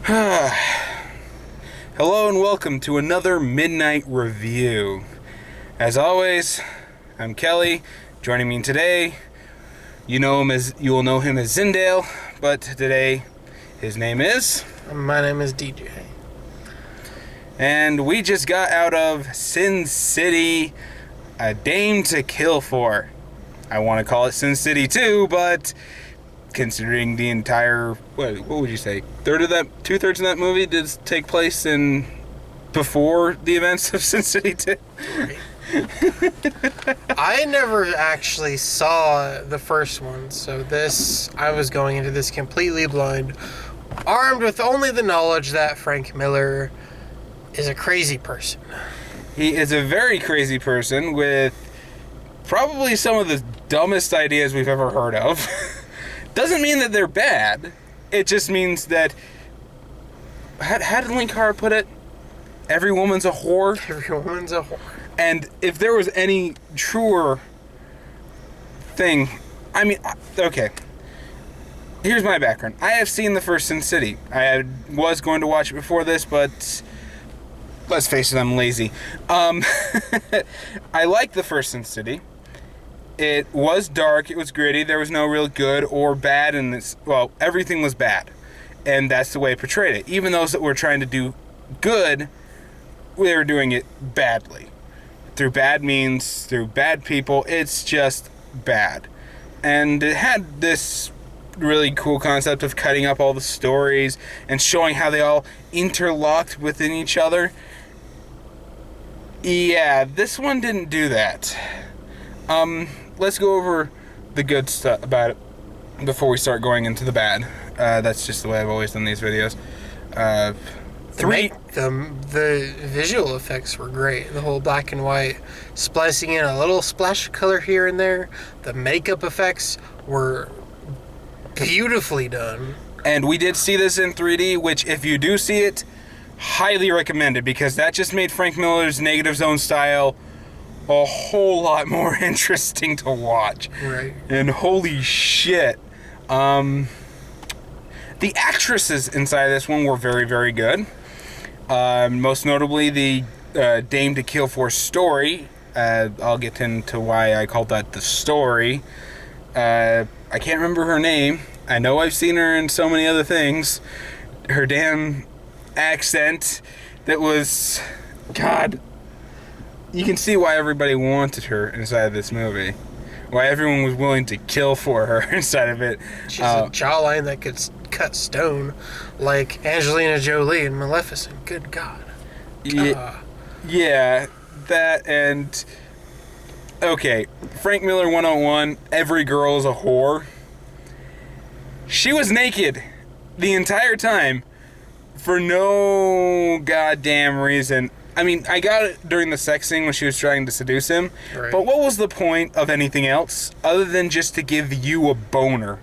Hello and welcome to another Midnight Review. As always, I'm Kelly. Joining me today, you will know him as Zindale, but today his name is... My name is DJ. And we just got out of Sin City, A Dame to Kill For. I want to call it Sin City 2, but considering the entire, what would you say, two-thirds of that movie did take place in before the events of Sin City 2? Right. I never actually saw the first one, so I was going into this completely blind, armed with only the knowledge that Frank Miller is a crazy person. He is a very crazy person with probably some of the dumbest ideas we've ever heard of. Doesn't mean that they're bad. It just means that... How did Link Hart put it? Every woman's a whore? Every woman's a whore. And if there was any truer thing... I mean, okay. Here's my background. I have seen the first Sin City. I was going to watch it before this, but... let's face it, I'm lazy. I liked the first Sin City. It was dark, it was gritty, there was no real good or bad in this. Well, everything was bad. And that's the way it portrayed it. Even those that were trying to do good, they were doing it badly. Through bad means, through bad people, it's just bad. And it had this really cool concept of cutting up all the stories and showing how they all interlocked within each other. Yeah, this one didn't do that. Let's go over the good stuff about it before we start going into the bad. That's just the way I've always done these videos. The visual effects were great. The whole black and white, splicing in a little splash of color here and there. The makeup effects were beautifully done. And we did see this in 3D, which if you do see it, highly recommended, because that just made Frank Miller's Negative Zone style a whole lot more interesting to watch. Right. And holy shit. The actresses inside this one were very, very good. Most notably, the Dame to Kill For story. I'll get into why I called that the story. I can't remember her name. I know I've seen her in so many other things. Her damn accent that was... God... You can see why everybody wanted her inside of this movie. Why everyone was willing to kill for her inside of it. She's a jawline that could cut stone, like Angelina Jolie in Maleficent. Good God. Yeah, that and... Okay, Frank Miller 101, every girl is a whore. She was naked the entire time for no goddamn reason. I mean, I got it during the sex scene when she was trying to seduce him, right. But what was the point of anything else other than just to give you a boner?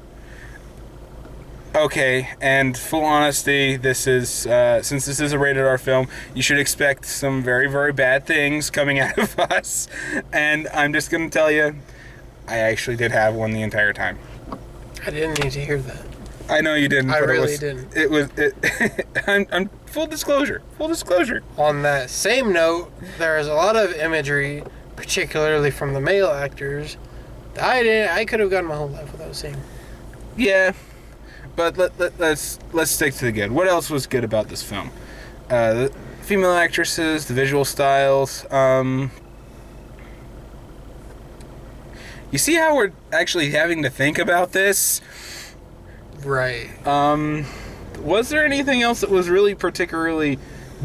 Okay, and full honesty, this is, since this is a rated R film, you should expect some very, very bad things coming out of us, and I'm just going to tell you, I actually did have one the entire time. I didn't need to hear that. I know you didn't. I but really didn't. I'm full disclosure. Full disclosure. On that same note, there is a lot of imagery, particularly from the male actors, that I could have gone my whole life without seeing. Yeah, but let's stick to the good. What else was good about this film? The female actresses, the visual styles. You see how we're actually having to think about this? Right. Was there anything else that was really particularly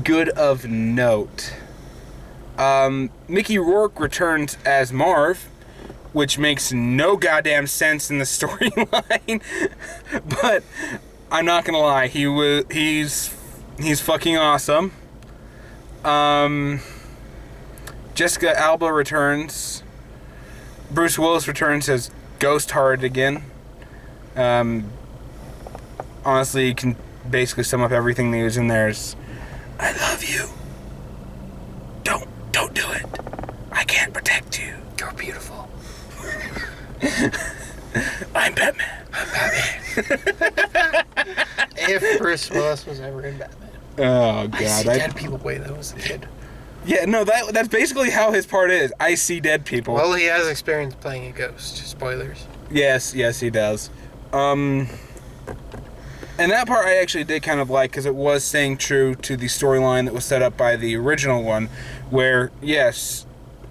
good of note? Mickey Rourke returns as Marv, which makes no goddamn sense in the storyline. But I'm not gonna lie, he's fucking awesome. Jessica Alba returns. Bruce Willis returns as Ghost Heart again. Honestly, you can basically sum up everything that was in there as, I love you. Don't do it. I can't protect you. You're beautiful. I'm Batman. I'm Batman. if Bruce Willis was ever in Batman. Oh God! I see dead people. Wait, that was a kid. Yeah, no, that's basically how his part is. I see dead people. Well, he has experience playing a ghost. Spoilers. Yes, he does. And that part I actually did kind of like because it was staying true to the storyline that was set up by the original one, where yes,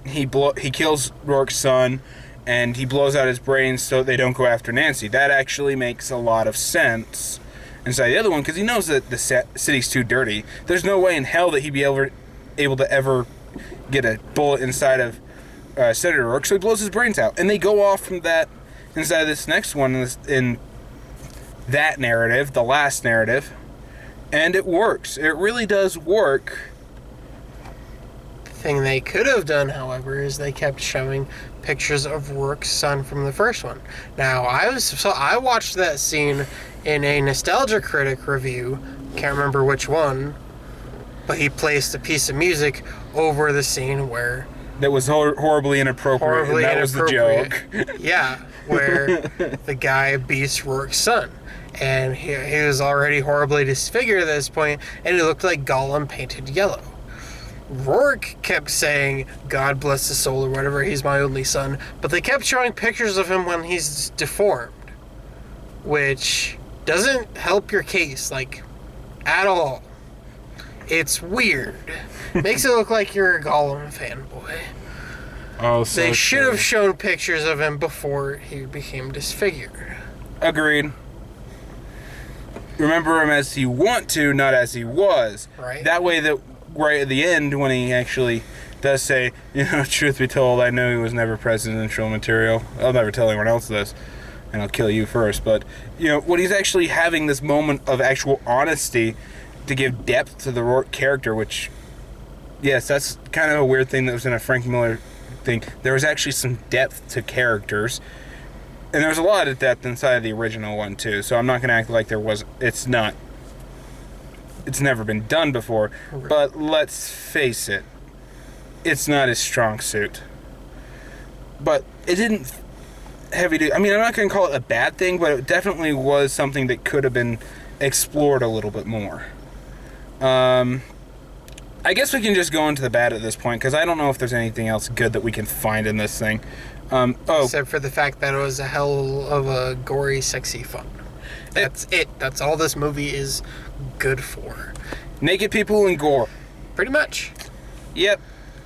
he kills Rourke's son, and he blows out his brains so they don't go after Nancy. That actually makes a lot of sense inside the other one because he knows that the city's too dirty. There's no way in hell that he'd be able to ever get a bullet inside of Senator Rourke, so he blows his brains out. And they go off from that inside this next one in that narrative, the last narrative, and it works. It really does work. The thing they could have done, however, is they kept showing pictures of Rourke's son from the first one. Now, I watched that scene in a Nostalgia Critic review, can't remember which one, but he placed a piece of music over the scene where... That was horribly inappropriate, and that was the joke. Yeah, where the guy beats Rourke's son. And he was already horribly disfigured at this point, and he looked like Gollum painted yellow. Rourke kept saying, God bless his soul, or whatever, he's my only son. But they kept showing pictures of him when he's deformed, which doesn't help your case, like, at all. It's weird. Makes it look like you're a Gollum fanboy. Oh, so they should have shown pictures of him before he became disfigured. Agreed. Remember him as he want to, not as he was. Right. That way, that right at the end, when he actually does say, truth be told, I know he was never presidential material. I'll never tell anyone else this, and I'll kill you first. But, when he's actually having this moment of actual honesty to give depth to the Rourke character, which, yes, that's kind of a weird thing that was in a Frank Miller thing. There was actually some depth to characters. And there's a lot of depth inside of the original one, too. So I'm not going to act like there was... It's not... It's never been done before. Right. But let's face it. It's not his strong suit. But it didn't... I'm not going to call it a bad thing, but it definitely was something that could have been explored a little bit more. I guess we can just go into the bad at this point, because I don't know if there's anything else good that we can find in this thing. Except for the fact that it was a hell of a gory, sexy fun. That's it. That's all this movie is good for. Naked people and gore. Pretty much. Yep.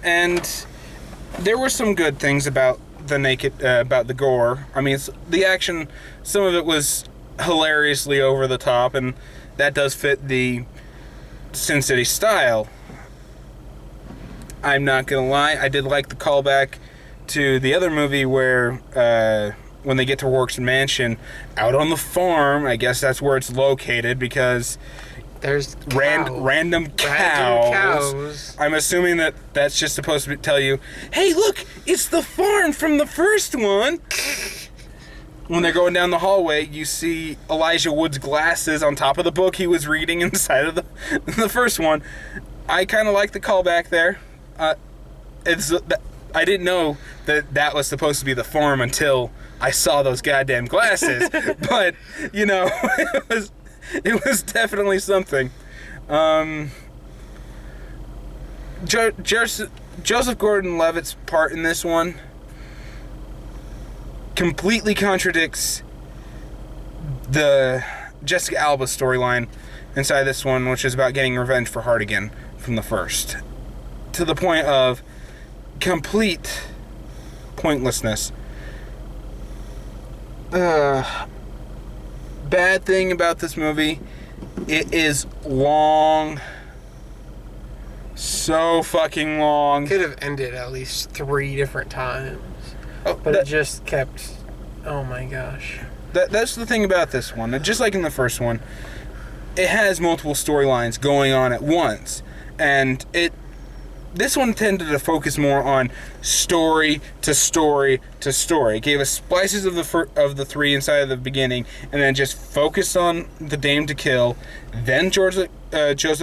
And there were some good things about the gore. I mean, the action, some of it was hilariously over the top, and that does fit the Sin City style. I'm not gonna lie, I did like the callback to the other movie where when they get to Rourke's mansion out on the farm, I guess that's where it's located because there's random cows. I'm assuming that's just supposed to tell you, hey, look, it's the farm from the first one. When they're going down the hallway, you see Elijah Wood's glasses on top of the book he was reading inside of the first one. I kind of like the callback there. I didn't know that was supposed to be the farm until I saw those goddamn glasses. But, it was definitely something. Joseph Gordon-Levitt's part in this one completely contradicts the Jessica Alba storyline inside this one, which is about getting revenge for Hartigan from the first. To the point of complete pointlessness. Bad thing about this movie, it is long. So fucking long. Could have ended at least 3 different times. But it just kept... Oh my gosh. That's the thing about this one. Just like in the first one, it has multiple storylines going on at once. And this one tended to focus more on story to story to story. It gave us splices of the 3 inside of the beginning, and then just focused on the Dame to Kill, then Joseph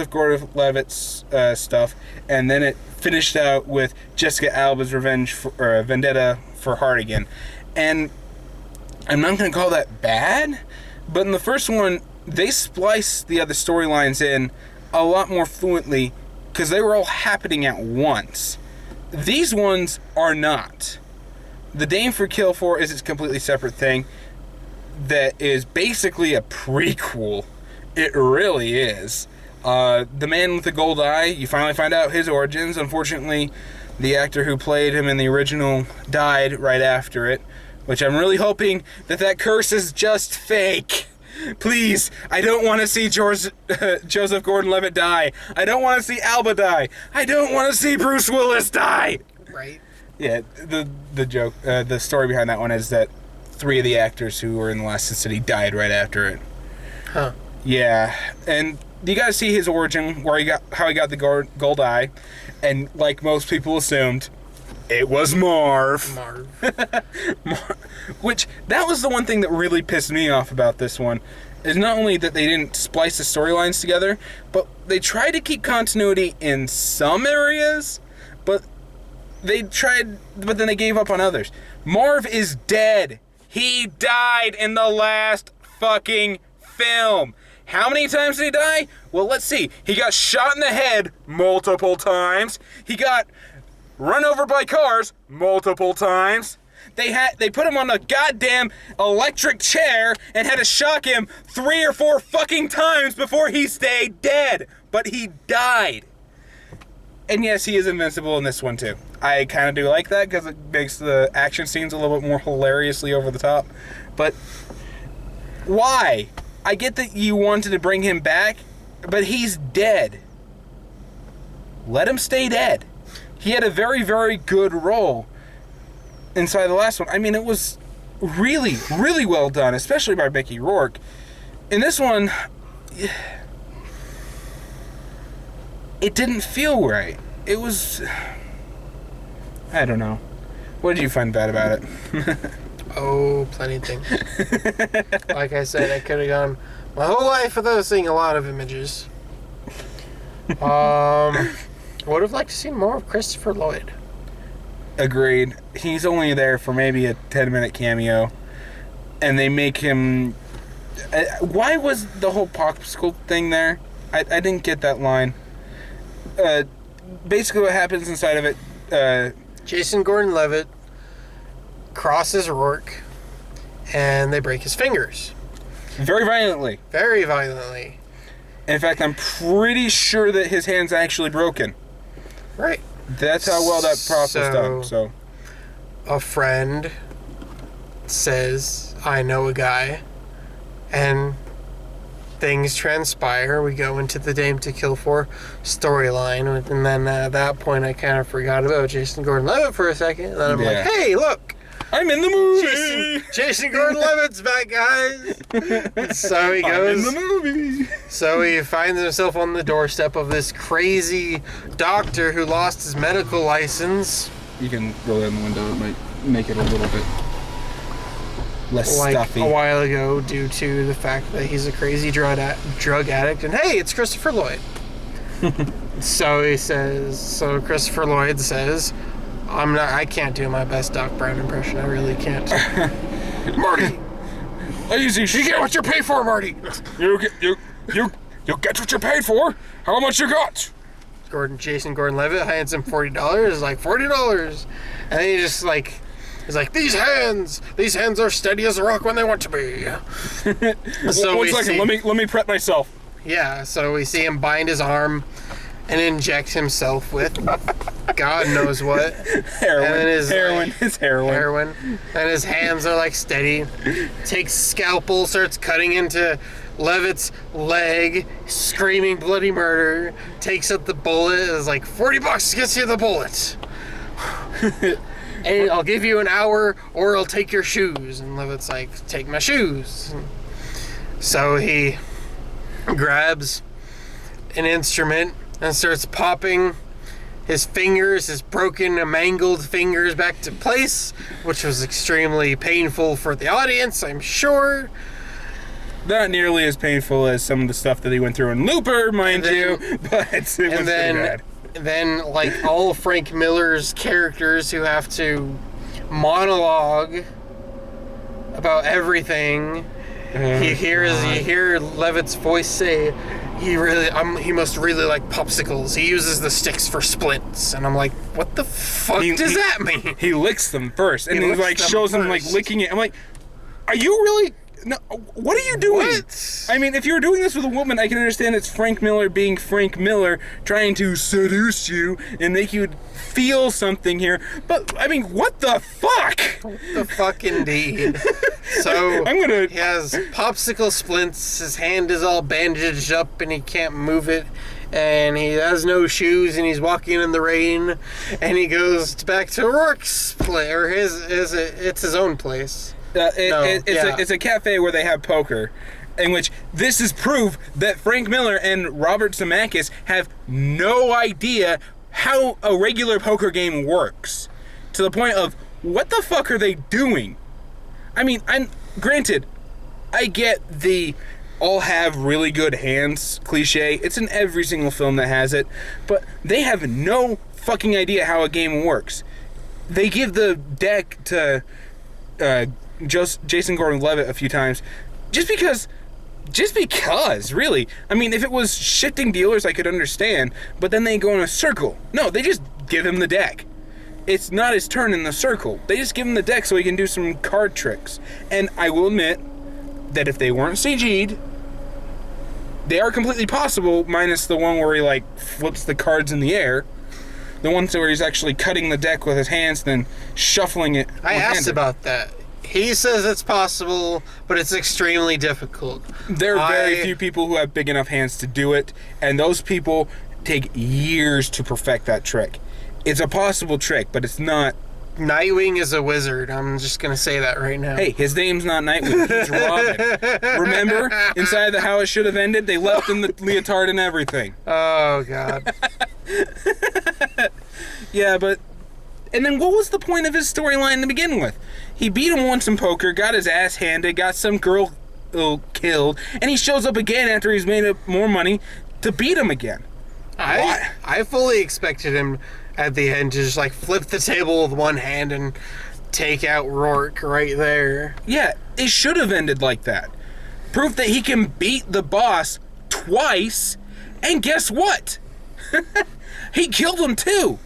Gordon-Levitt's stuff, and then it finished out with Jessica Alba's vendetta for Hartigan. And I'm not going to call that bad, but in the first one, they spliced the other storylines in a lot more fluently because they were all happening at once. These ones are not. The Dame for Kill 4 is its completely separate thing that is basically a prequel. It really is. The Man with the Gold Eye, you finally find out his origins. Unfortunately, the actor who played him in the original died right after it, which I'm really hoping that curse is just fake. Please, I don't want to see Joseph Gordon-Levitt die. I don't want to see Alba die. I don't want to see Bruce Willis die. Right. Yeah, the joke, the story behind that one is that 3 of the actors who were in The Last City died right after it. Huh. Yeah, and you got to see his origin, how he got the gold eye, and like most people assumed, it was Marv. Which, that was the one thing that really pissed me off about this one, is not only that they didn't splice the storylines together, but they tried to keep continuity in some areas, but then they gave up on others. Marv is dead. He died in the last fucking film. How many times did he die? Well, let's see. He got shot in the head multiple times. He got run over by cars multiple times. They put him on a goddamn electric chair and had to shock him 3 or 4 fucking times before he stayed dead. But he died. And yes, he is invincible in this one too. I kind of do like that because it makes the action scenes a little bit more hilariously over the top. But why? I get that you wanted to bring him back, but he's dead. Let him stay dead. He had a very, very good role inside the last one. I mean, it was really, really well done, especially by Mickey Rourke. In this one, it didn't feel right. It was... I don't know. What did you find bad about it? Oh, plenty of things. Like I said, I could have gone my whole life without seeing a lot of images. Would have liked to see more of Christopher Lloyd. Agreed. He's only there for maybe a 10-minute cameo. And they make him... why was the whole popsicle thing there? I didn't get that line. Basically what happens inside of it... Jason Gordon-Levitt crosses Rourke, and they break his fingers. Very violently. Very violently. In fact, I'm pretty sure that his hand's actually broken. Right. That's how well that prop was done. So, a friend says, I know a guy, and things transpire. We go into the Dame to Kill For storyline, and then at that point I kind of forgot about Jason Gordon-Levitt for a second, and then I'm like, hey, look! I'm in the movie! Jason Gordon-Levitt's back, guys! So he goes... I'm in the movie! So he finds himself on the doorstep of this crazy doctor who lost his medical license. You can roll down the window, it might make it a little bit less like stuffy. A while ago, due to the fact that he's a crazy drug addict, and hey, it's Christopher Lloyd. So Christopher Lloyd says, I can't do my best Doc Brown impression. I really can't. Marty! Easy shit. You get what you pay for, Marty! You get what you paid for? How much you got? Jason Gordon-Levitt hands him $40. He's like, $40! And then he's like, these hands are steady as a rock when they want to be. So one second, let me prep myself. Yeah, so we see him bind his arm and inject himself with God knows what. Heroin. And It's heroin. Heroin. And his hands are like steady. Takes scalpel, starts cutting into Levitt's leg, screaming bloody murder. Takes up the bullet. It's like, $40 gets you the bullet. And I'll give you an hour or I'll take your shoes. And Levitt's like, take my shoes. So he grabs an instrument and starts popping his fingers, his broken, mangled fingers back to place, which was extremely painful for the audience, I'm sure. Not nearly as painful as some of the stuff that he went through in Looper, mind you, but it was pretty bad. Then, like all Frank Miller's characters who have to monologue about everything, you hear Levitt's voice say, he must really like popsicles. He uses the sticks for splints, and I'm like, what the fuck does that mean? He licks them first, and he like shows them like licking it. I'm like, are you really? No, what are you doing? What? I mean, if you were doing this with a woman, I can understand it's Frank Miller being Frank Miller, trying to seduce you and make you feel something here. But, I mean, what the fuck? What the fuck indeed. So, he has popsicle splints, his hand is all bandaged up and he can't move it. And he has no shoes, and he's walking in the rain. And he goes back to Rourke's place, or it's his own place. It's a cafe where they have poker, in which this is proof that Frank Miller and Robert Zemeckis have no idea how a regular poker game works. To the point of, what the fuck are they doing? I mean, granted, I get the all have really good hands cliche. It's in every single film that has it. But they have no fucking idea how a game works. They give the deck to Jason Gordon-Levitt a few times, just because, really. I mean, if it was shifting dealers, I could understand, but then they go in a circle. No, they just give him the deck. It's not his turn in the circle. They just give him the deck so he can do some card tricks. And I will admit that if they weren't CG'd, they are completely possible, minus the one where he, like, flips the cards in the air. The one where he's actually cutting the deck with his hands, then shuffling it. I asked about that. He says it's possible, but it's extremely difficult. There are very few people who have big enough hands to do it, and those people take years to perfect that trick. It's a possible trick, but it's not. Nightwing is a wizard. I'm just going to say that right now. Hey, his name's not Nightwing. He's Robin. Remember? Inside the How It Should Have Ended, they left him the leotard and everything. Oh, God. Yeah, but... And then what was the point of his storyline to begin with? He beat him once in poker, got his ass handed, got some girl killed, and he shows up again after he's made up more money to beat him again. I fully expected him at the end to just like flip the table with one hand and take out Rourke right there. Yeah, it should have ended like that. Proof that he can beat the boss twice, and guess what? He killed him too.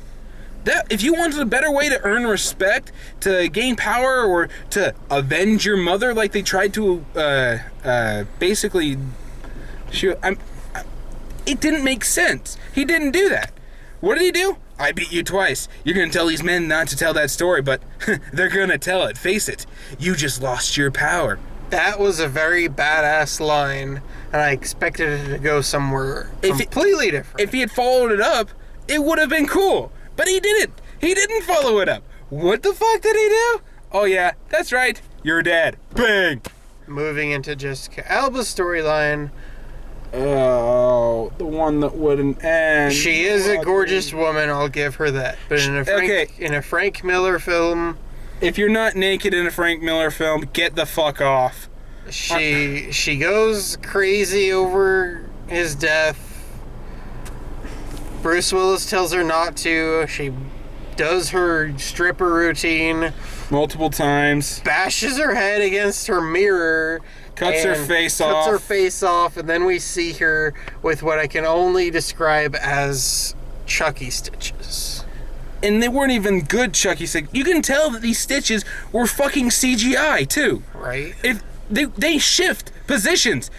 That, if you wanted a better way to earn respect, to gain power, or to avenge your mother like they tried to basically shoot, it didn't make sense. He didn't do that. What did he do? I beat you twice. You're going to tell these men not to tell that story, but they're going to tell it. Face it. You just lost your power. That was a very badass line, and I expected it to go somewhere completely different. If he had followed it up, it would have been cool. But he didn't. He didn't follow it up. What the fuck did he do? Oh yeah, that's right. You're dead. Bang! Moving into Jessica Alba's storyline. Oh, the one that wouldn't end. She is a gorgeous woman, I'll give her that. But in a Frank Miller film... If you're not naked in a Frank Miller film, get the fuck off. She goes crazy over his death. Bruce Willis tells her not to. She does her stripper routine. Multiple times. Bashes her head against her mirror. Cuts her face off. And then we see her with what I can only describe as Chucky stitches. And they weren't even good Chucky stitches. You can tell that these stitches were fucking CGI, too. Right. If they shift positions.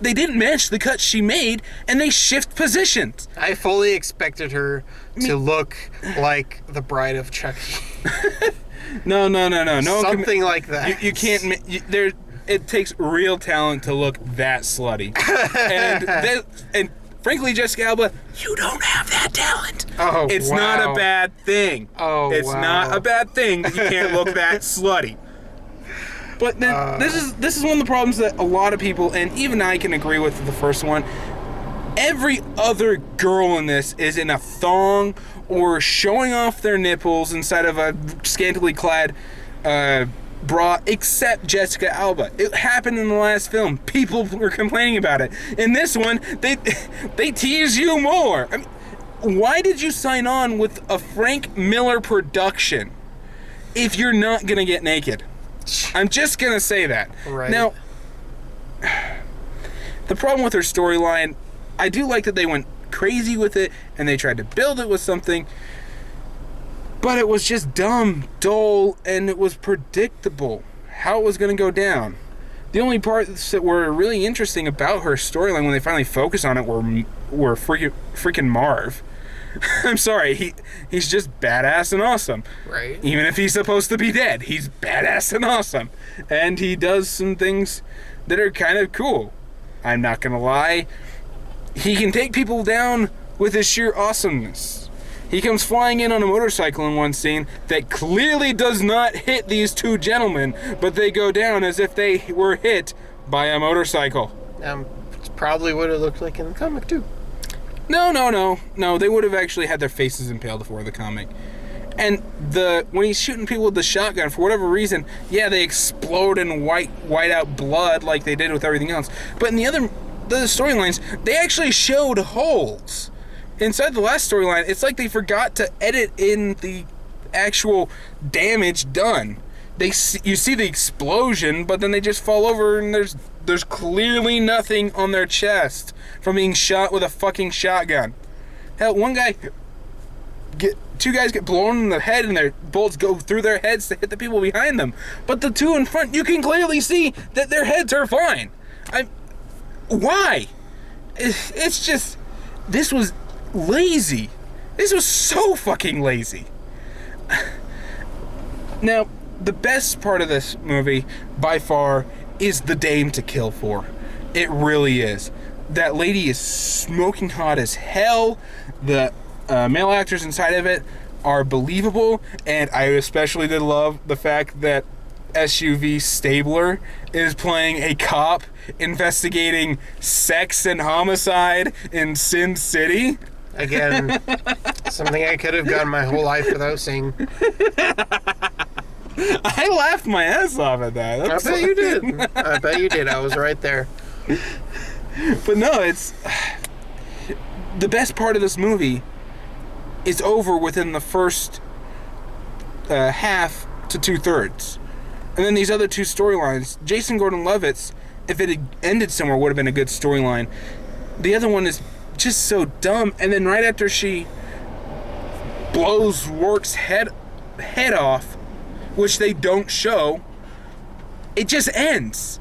They didn't match the cuts she made, and they shift positions. I fully expected her to look like the Bride of Chucky. No. Something like that. You can't. It takes real talent to look that slutty. and frankly, Jessica Alba, you don't have that talent. Oh, it's not a bad thing. It's not a bad thing that you can't look that slutty. But then, this is one of the problems that a lot of people, and even I can agree with the first one. Every other girl in this is in a thong or showing off their nipples inside of a scantily clad bra, except Jessica Alba. It happened in the last film. People were complaining about it. In this one, they tease you more. I mean, why did you sign on with a Frank Miller production if you're not gonna get naked? I'm just gonna say that. Right. Now, The problem with her storyline, I do like that they went crazy with it and they tried to build it with something, but it was just dumb, dull, and it was predictable how it was going to go down. The only parts that were really interesting about her storyline when they finally focused on it were freaking Marv. I'm sorry, he's just badass and awesome. Right. Even if he's supposed to be dead, he's badass and awesome. And he does some things that are kind of cool. I'm not gonna lie. He can take people down with his sheer awesomeness. He comes flying in on a motorcycle in one scene that clearly does not hit these two gentlemen, but they go down as if they were hit by a motorcycle. It's probably what it looked like in the comic, too. No, they would have actually had their faces impaled before the comic. And when he's shooting people with the shotgun, for whatever reason, yeah, they explode and white out blood like they did with everything else. But in the storylines, they actually showed holes. Inside the last storyline, it's like they forgot to edit in the actual damage done. You see the explosion, but then they just fall over and there's clearly nothing on their chest from being shot with a fucking shotgun. Hell, two guys get blown in the head and their bullets go through their heads to hit the people behind them. But the two in front, you can clearly see that their heads are fine. Why? It's just, this was lazy. This was so fucking lazy. Now, the best part of this movie, by far, is the dame to kill for. It really is. That lady is smoking hot as hell. The male actors inside of it are believable, and I especially did love the fact that SUV Stabler is playing a cop investigating sex and homicide in Sin City. Again, something I could have gone my whole life without seeing. I laughed my ass off at that. I bet you did. I bet you did. I was right there. But no, it's... The best part of this movie is over within the first half to 2/3. And then these other two storylines, Jason Gordon-Levitt's, if it had ended somewhere, would have been a good storyline. The other one is just so dumb. And then right after she blows Rourke's head off, which they don't show, it just ends.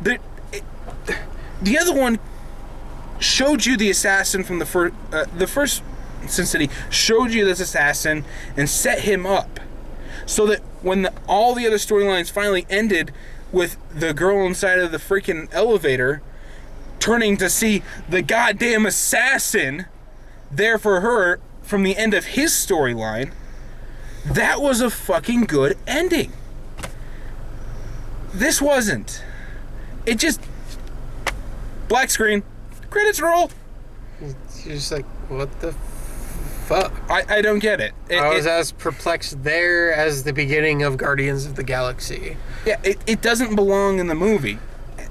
The other one showed you the assassin from the first Sin City showed you this assassin and set him up, so that when all the other storylines finally ended with the girl inside of the freaking elevator turning to see the goddamn assassin there for her from the end of his storyline, that was a fucking good ending. This wasn't. It just... Black screen. Credits roll. You're just like, what the fuck? I don't get it. I was as perplexed there as the beginning of Guardians of the Galaxy. Yeah, it doesn't belong in the movie.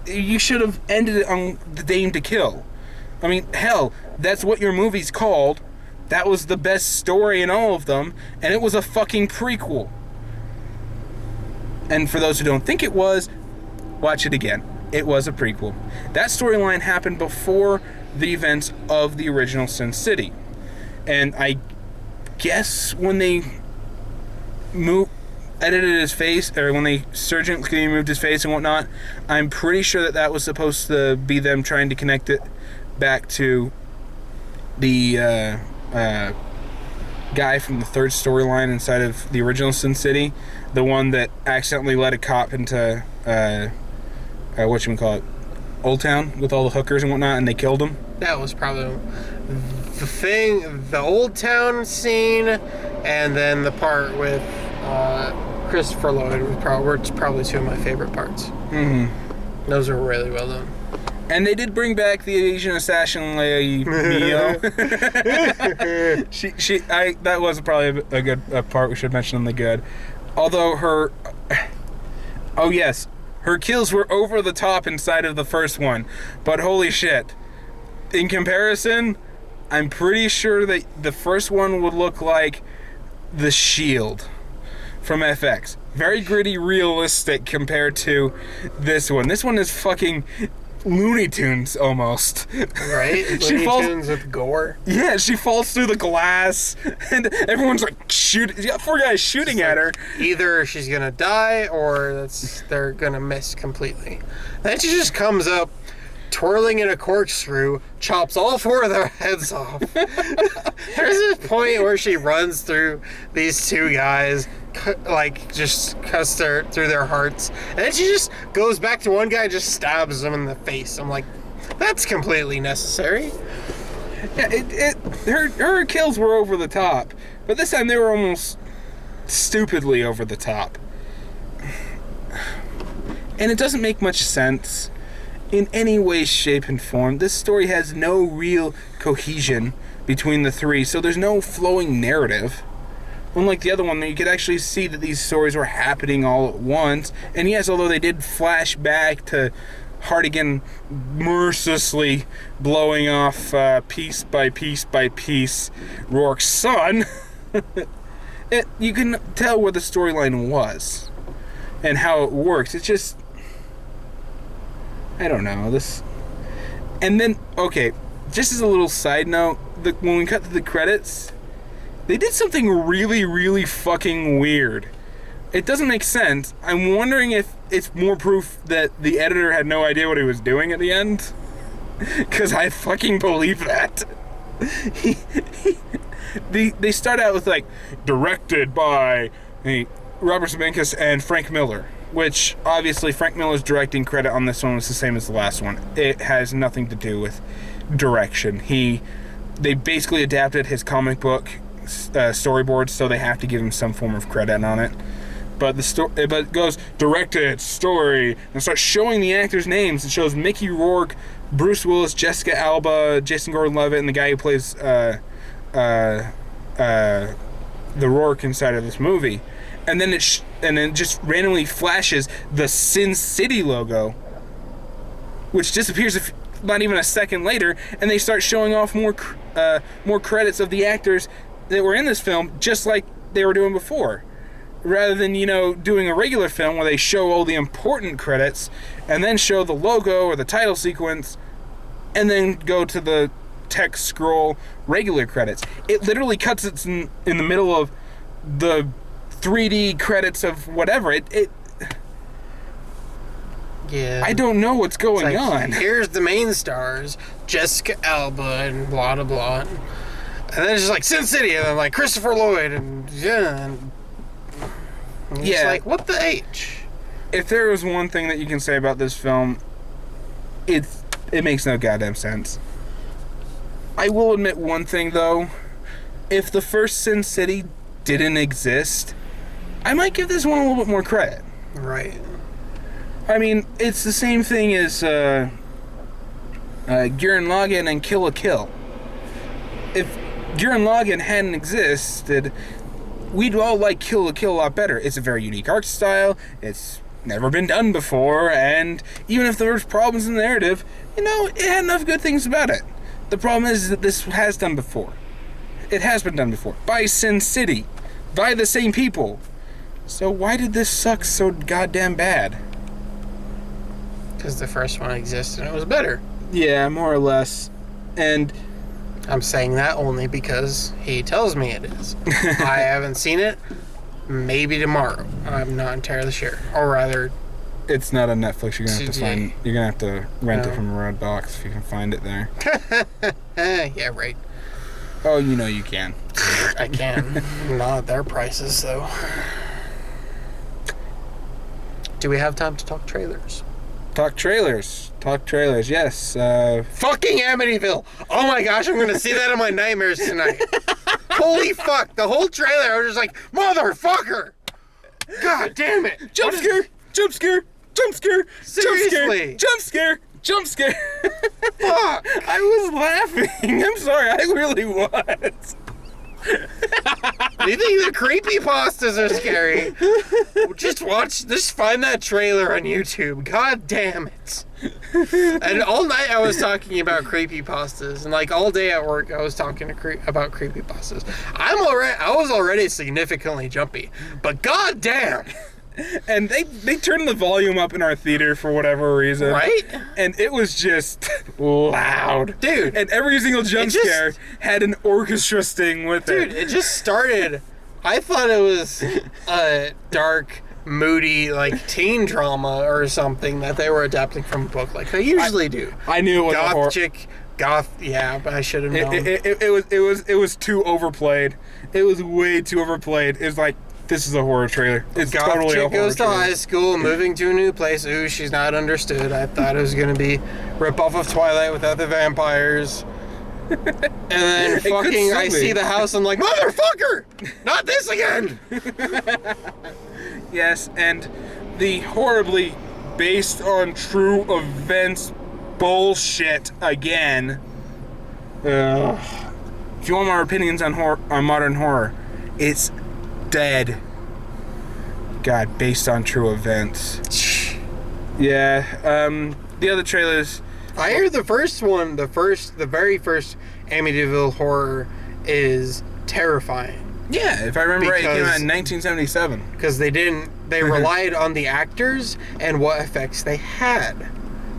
You should have ended it on the Dame to Kill. I mean, hell, that's what your movie's called. That was the best story in all of them, and it was a fucking prequel. And for those who don't think it was, watch it again. It was a prequel. That storyline happened before the events of the original Sin City. And I guess when they edited his face, or when they surgically moved his face and whatnot, I'm pretty sure that was supposed to be them trying to connect it back to the guy from the third storyline inside of the original Sin City, the one that accidentally led a cop into whatchamacallit, Old Town with all the hookers and whatnot, and they killed him. That was probably the thing, the Old Town scene, and then the part with Christopher Lloyd were probably two of my favorite parts. Mm-hmm. Those were really well done. And they did bring back the Asian assassin Leia Mio. That was probably a good part we should mention on the good. Although her... Oh yes, her kills were over the top inside of the first one. But holy shit. In comparison, I'm pretty sure that the first one would look like The Shield from FX. Very gritty, realistic compared to this one. This one is fucking Looney Tunes almost. Right? She Looney falls. Tunes with gore. Yeah, she falls through the glass, and everyone's like shooting. Poor guy's shooting at her. Either she's gonna die or they're gonna miss completely. Then she just comes up, twirling in a corkscrew, chops all four of their heads off. There's this point where she runs through these two guys, just cuts through their hearts, and then she just goes back to one guy and just stabs him in the face. I'm like, that's completely necessary. Yeah, her kills were over the top, but this time they were almost stupidly over the top. And it doesn't make much sense in any way, shape, and form. This story has no real cohesion between the three, so there's no flowing narrative. Unlike the other one, you could actually see that these stories were happening all at once. And yes, although they did flash back to Hartigan mercilessly blowing off piece by piece by piece Rourke's son, you can tell where the storyline was and how it works. It's just, I don't know, this. And then, okay, just as a little side note, when we cut to the credits, they did something really, really fucking weird. It doesn't make sense. I'm wondering if it's more proof that the editor had no idea what he was doing at the end. Because I fucking believe that. They start out with, like, directed by Robert Zemeckis and Frank Miller. Which, obviously, Frank Miller's directing credit on this one was the same as the last one. It has nothing to do with direction. They basically adapted his comic book storyboards, so they have to give him some form of credit on it. But it goes directed, story, and starts showing the actors' names. It shows Mickey Rourke, Bruce Willis, Jessica Alba, Jason Gordon-Levitt, and the guy who plays the Rourke inside of this movie. And then it just randomly flashes the Sin City logo, which disappears not even a second later, and they start showing off more credits of the actors that were in this film, just like they were doing before. Rather than, doing a regular film where they show all the important credits and then show the logo or the title sequence and then go to the text scroll regular credits. It literally cuts it in the middle of the 3D credits of whatever. Yeah. I don't know what's going on. Here's the main stars, Jessica Alba and blah blah blah. And then it's just like Sin City, and then like Christopher Lloyd, and it's like, what the H? If there was one thing that you can say about this film, it makes no goddamn sense. I will admit one thing though. If the first Sin City didn't exist, I might give this one a little bit more credit. Right. I mean, it's the same thing as Gurren Lagann and Kill la Kill. If Gurren Lagann hadn't existed, we'd all like Kill la Kill a lot better. It's a very unique art style. It's never been done before, and even if there was problems in the narrative, it had enough good things about it. The problem is that this has done before. It has been done before. By Sin City. By the same people. So why did this suck so goddamn bad? Because the first one existed and it was better. Yeah, more or less. And I'm saying that only because he tells me it is. I haven't seen it. Maybe tomorrow. I'm not entirely sure. Or rather, it's not on Netflix. You're gonna have to rent it from a Redbox if you can find it there. Yeah, right. Oh, you can. I can. Not at their prices, though. Do we have time to talk trailers? Talk trailers, yes. Fucking Amityville! Oh my gosh, I'm gonna see that in my nightmares tonight. Holy fuck, the whole trailer, I was just like, motherfucker! God damn it! Jump scare! Jump scare! Jump scare! Seriously? Jump scare! Jump scare! Fuck! I was laughing. I'm sorry, I really was. You think the creepypastas are scary? Just find that trailer on YouTube. God damn it. And all night I was talking about creepypastas, and like all day at work I was talking about creepypastas. I was already significantly jumpy, but god damn, And they turned the volume up in our theater for whatever reason. Right? And it was just loud. Dude. And every single jump just- scare had an orchestra sting with Dude, it. it just started. I thought it was a dark, moody, like teen drama or something that they were adapting from a book, like they usually do. I knew it was a horror. Goth chick, goth. Yeah, but I should have known. It was too overplayed. It was way too overplayed. It was like, this is a horror trailer. It's Goth totally a chick horror goes to trailer. high school, moving to a new place. Ooh, she's not understood. I thought it was gonna be rip off of Twilight without the vampires. And then It could fucking, I still be. see the house. I'm like, motherfucker! Not this again! Yes, and the horribly based on true events bullshit again. If you want more opinions on modern horror, it's dead. God, based on true events. Yeah. The other trailers. I hear the first one, the very first Amityville horror is terrifying Yeah, if I remember right, it came out in Because- 1977. because they relied on the actors and what effects they had,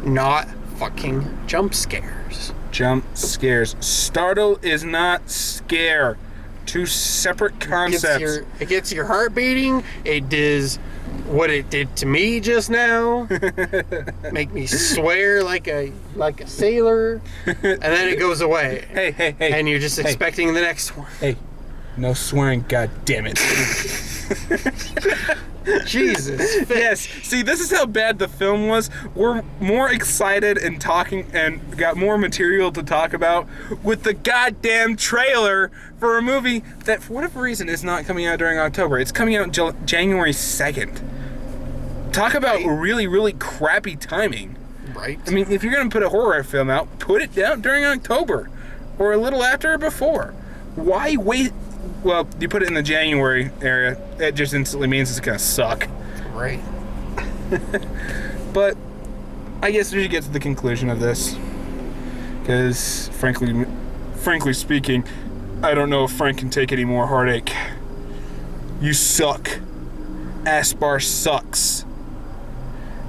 not fucking jump scares. Jump scares. Startle is not scare. Two separate concepts. It gets your heart beating. It does what it did to me just now. Make me swear like a sailor, and then it goes away. Hey. And you're just expecting the next one. Hey, no swearing, god damn it. Jesus. Yes, see, this is how bad the film was. We're more excited and talking and got more material to talk about with the goddamn trailer for a movie that, for whatever reason, is not coming out during October. It's coming out January 2nd. Talk about really, really crappy timing. Right. I mean, if you're going to put a horror film out, put it down during October or a little after or before. Why wait? Well, you put it in the January area, it just instantly means it's going to suck. Right. But I guess we should get to the conclusion of this. Because, frankly speaking, I don't know if Frank can take any more heartache. You suck. Aspar sucks.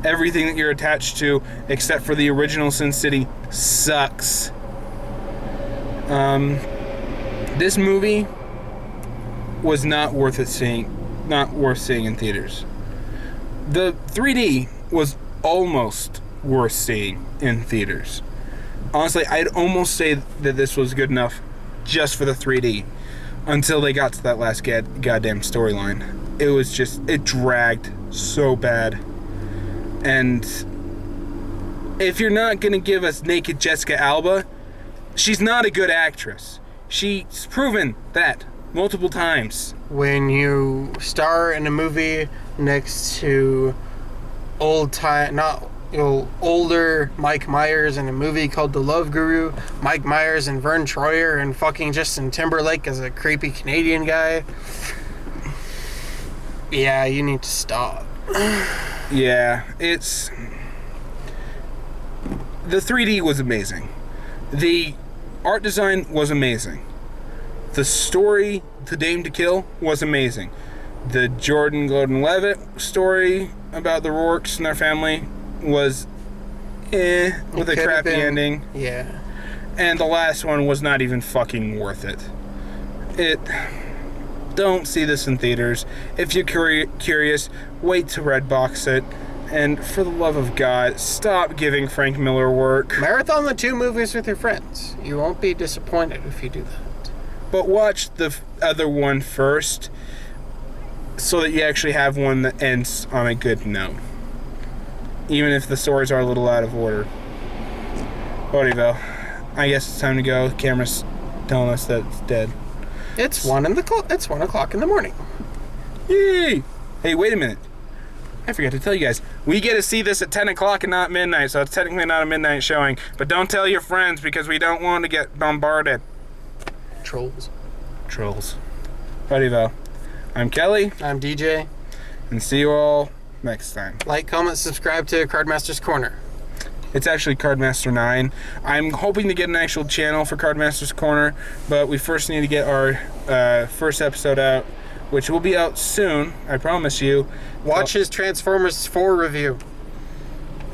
Everything that you're attached to, except for the original Sin City, sucks. This movie was not worth seeing in theaters. The 3D was almost worth seeing in theaters. Honestly, I'd almost say that this was good enough just for the 3D until they got to that last goddamn storyline. It dragged so bad. And if you're not gonna give us naked Jessica Alba, she's not a good actress. She's proven that multiple times. When you star in a movie next to older Mike Myers in a movie called The Love Guru, Mike Myers and Vern Troyer and fucking Justin Timberlake as a creepy Canadian guy. Yeah, you need to stop. Yeah, the 3D was amazing. The art design was amazing. The story, The Dame to Kill, was amazing. The Jordan Gordon-Levitt story about the Rourkes and their family was with a crappy ending. Yeah. And the last one was not even fucking worth it. Don't see this in theaters. If you're curious, wait to Redbox it. And for the love of God, stop giving Frank Miller work. Marathon the 2 movies with your friends. You won't be disappointed if you do that. But watch the other one first, so that you actually have one that ends on a good note. Even if the stories are a little out of order. Whatever. I guess it's time to go. The camera's telling us that it's dead. It's 1 o'clock in the morning. Yay! Hey, wait a minute. I forgot to tell you guys. We get to see this at 10 o'clock and not midnight, so it's technically not a midnight showing. But don't tell your friends because we don't want to get bombarded. Trolls. Whatever. I'm Kelly, I'm DJ. and see you all next time. Like, comment, subscribe to Cardmaster's Corner. It's actually Cardmaster 9. I'm hoping to get an actual channel for Cardmaster's Corner, but we first need to get our first episode out which will be out soon, I promise you. Watch his Transformers 4 review.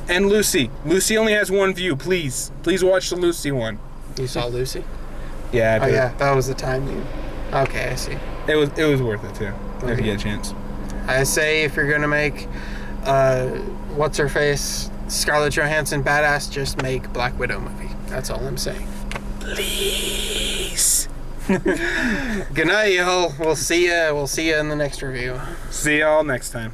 And Lucy. Lucy only has one view, please. Please watch the Lucy one. You saw Lucy? Yeah, I Oh did. yeah, that was the time you. Okay, I see. It was worth it too, if Okay. you get a chance. I say if you're gonna make, what's her face, Scarlett Johansson badass, just make Black Widow movie. That's all I'm saying. Please. Good night, y'all. We'll see ya. We'll see ya in the next review. See y'all next time.